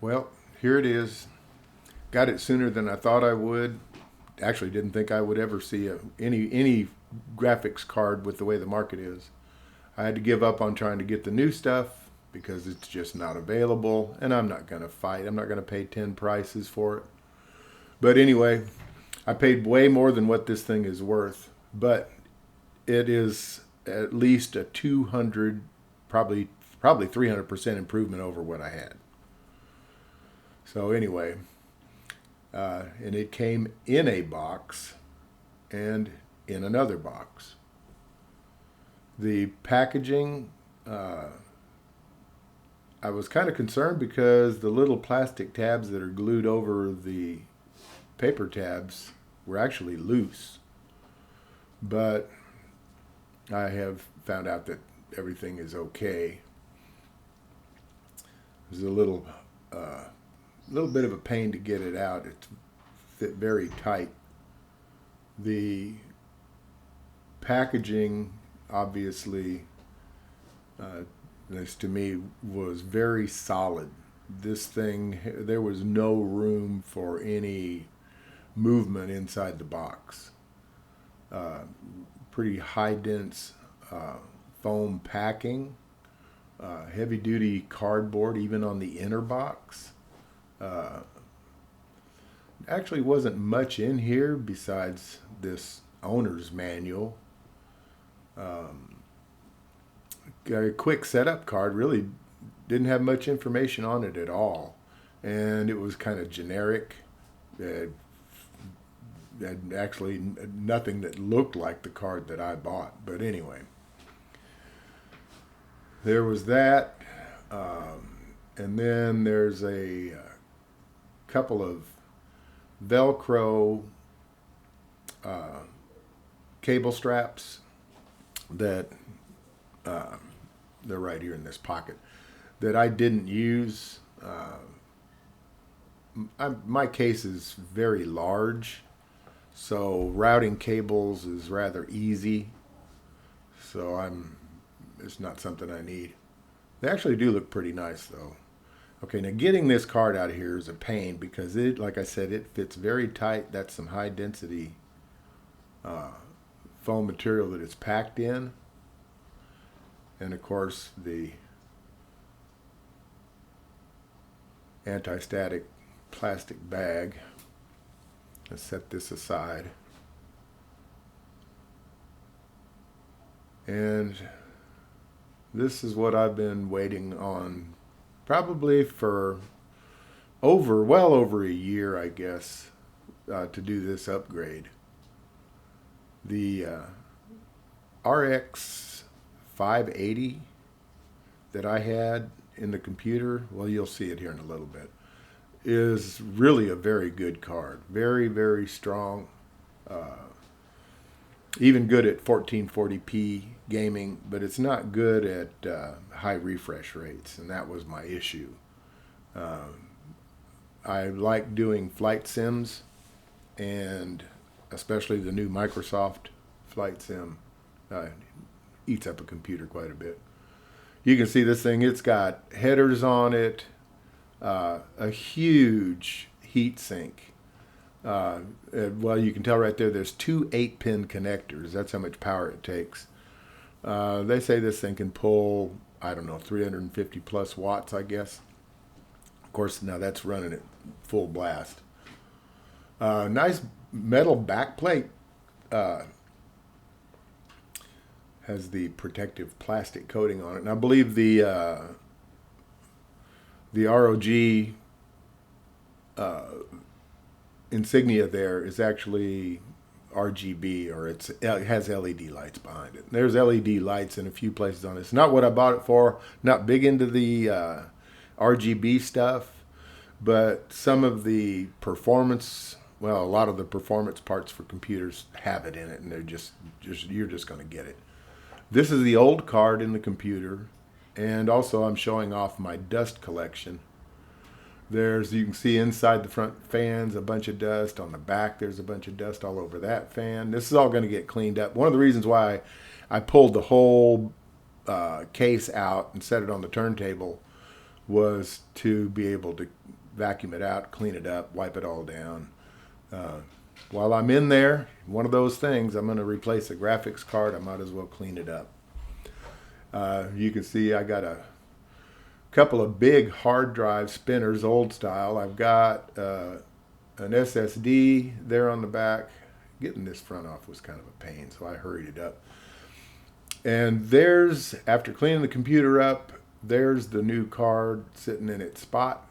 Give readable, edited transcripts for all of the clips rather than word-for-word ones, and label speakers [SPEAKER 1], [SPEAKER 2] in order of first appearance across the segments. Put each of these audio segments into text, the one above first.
[SPEAKER 1] Well, here it is. Got it sooner than I thought I would. Actually, didn't think I would ever see any graphics card with the way the market is. I had to give up on trying to get the new stuff because it's just not available, and I'm not going to fight. I'm not going to pay 10 prices for it. But anyway, I paid way more than what this thing is worth, but it is at least a 200, probably 300% improvement over what I had. So anyway, and it came in a box and in another box. The packaging, I was kind of concerned because the little plastic tabs that are glued over the paper tabs were actually loose. But I have found out that everything is okay. There's a little bit of a pain to get it out. It fit very tight. The packaging, obviously, this to me was very solid. This thing, there was no room for any movement inside the box. Pretty high dense foam packing, heavy duty cardboard, even on the inner box. Actually wasn't much in here besides this owner's manual. A quick setup card, really didn't have much information on it at all, and it was kind of generic. It had actually nothing that looked like the card that I bought. But anyway, there was that, and then there's a couple of Velcro cable straps that they're right here in this pocket that I didn't use. My case is very large, so routing cables is rather easy. So it's not something I need. They actually do look pretty nice though. Okay, now getting this card out of here is a pain because it, like I said, it fits very tight. That's some high density foam material that it's packed in. And of course the anti-static plastic bag. Let's set this aside. And this is what I've been waiting on probably for well over a year, I guess, to do this upgrade. The RX 580 that I had in the computer, well, you'll see it here in a little bit, is really a very good card. Very, very strong. Even good at 1440p gaming, but it's not good at high refresh rates, and that was my issue. I like doing flight sims, and especially the new Microsoft Flight Sim eats up a computer quite a bit. You can see this thing, it's got headers on it, a huge heat sink. Well, you can tell right there, there's two 8-pin connectors. That's how much power it takes. They say this thing can pull, I don't know, 350 plus watts, I guess. Of course, now that's running at full blast. Nice metal backplate. Has the protective plastic coating on it. And I believe the ROG insignia there is actually RGB, or it has LED lights behind it. There's LED lights in a few places on it. It's not what I bought it for. Not big into the RGB stuff, but some of the performance, well, a lot of the performance parts for computers have it in it, and they're just you're just going to get it. This is the old card in the computer, and also I'm showing off my dust collection. You can see inside the front fans a bunch of dust. On the back there's a bunch of dust all over that fan. This is all going to get cleaned up. One of the reasons why I pulled the whole case out and set it on the turntable was to be able to vacuum it out, clean it up, wipe it all down. While I'm in there, one of those things, I'm going to replace the graphics card. I might as well clean it up. You can see I got a couple of big hard drive spinners, old style. I've got an SSD there on the back. Getting this front off was kind of a pain, so I hurried it up. And there's, after cleaning the computer up, there's the new card sitting in its spot.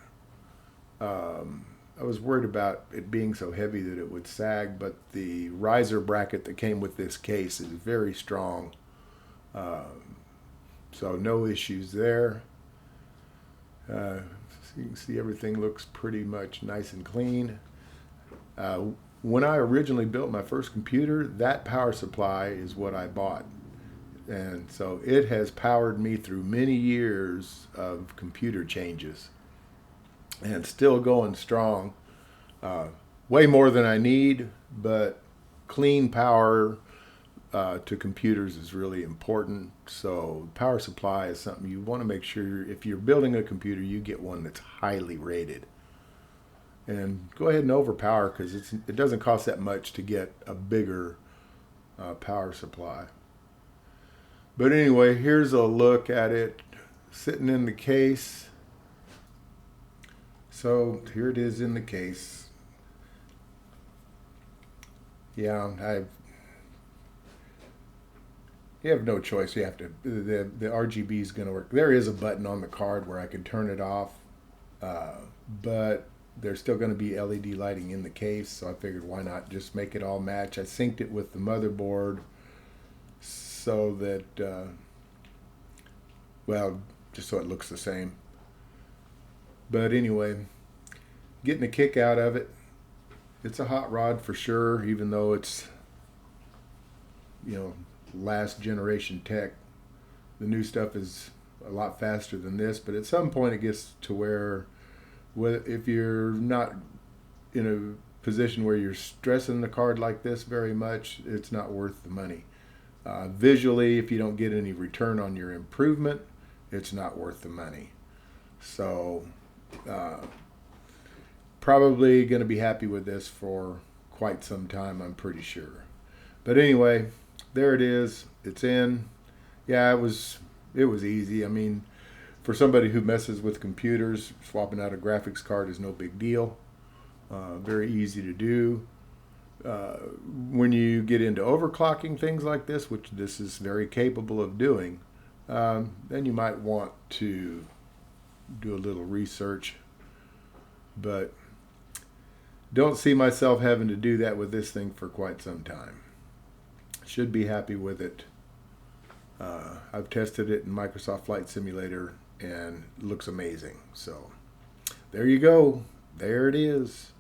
[SPEAKER 1] I was worried about it being so heavy that it would sag, but the riser bracket that came with this case is very strong. So no issues there. So you can see everything looks pretty much nice and clean. When I originally built my first computer, that power supply is what I bought. And so it has powered me through many years of computer changes. And still going strong. Way more than I need, but clean power to computers is really important. So power supply is something you want to make sure, if you're building a computer, you get one that's highly rated. And go ahead and overpower, because it doesn't cost that much to get a bigger power supply. But anyway, here's a look at it sitting in the case. So here it is in the case. Yeah, you have no choice. You have to. The RGB is going to work. There is a button on the card where I can turn it off, but there's still going to be LED lighting in the case. So I figured, why not just make it all match? I synced it with the motherboard so that, well, just so it looks the same. But anyway, getting a kick out of it. It's a hot rod for sure, even though it's, last generation tech. The new stuff is a lot faster than this, but at some point it gets to where if you're not in a position where you're stressing the card like this very much, it's not worth the money. Visually, if you don't get any return on your improvement, it's not worth the money. So probably going to be happy with this for quite some time, I'm pretty sure. But anyway, there it is. It's in. Yeah, it was easy. I mean, for somebody who messes with computers, swapping out a graphics card is no big deal. Very easy to do. When you get into overclocking things like this, which this is very capable of doing, then you might want to do a little research. But don't see myself having to do that with this thing for quite some time. Should be happy with it. I've tested it in Microsoft Flight Simulator and it looks amazing. So there you go. There it is.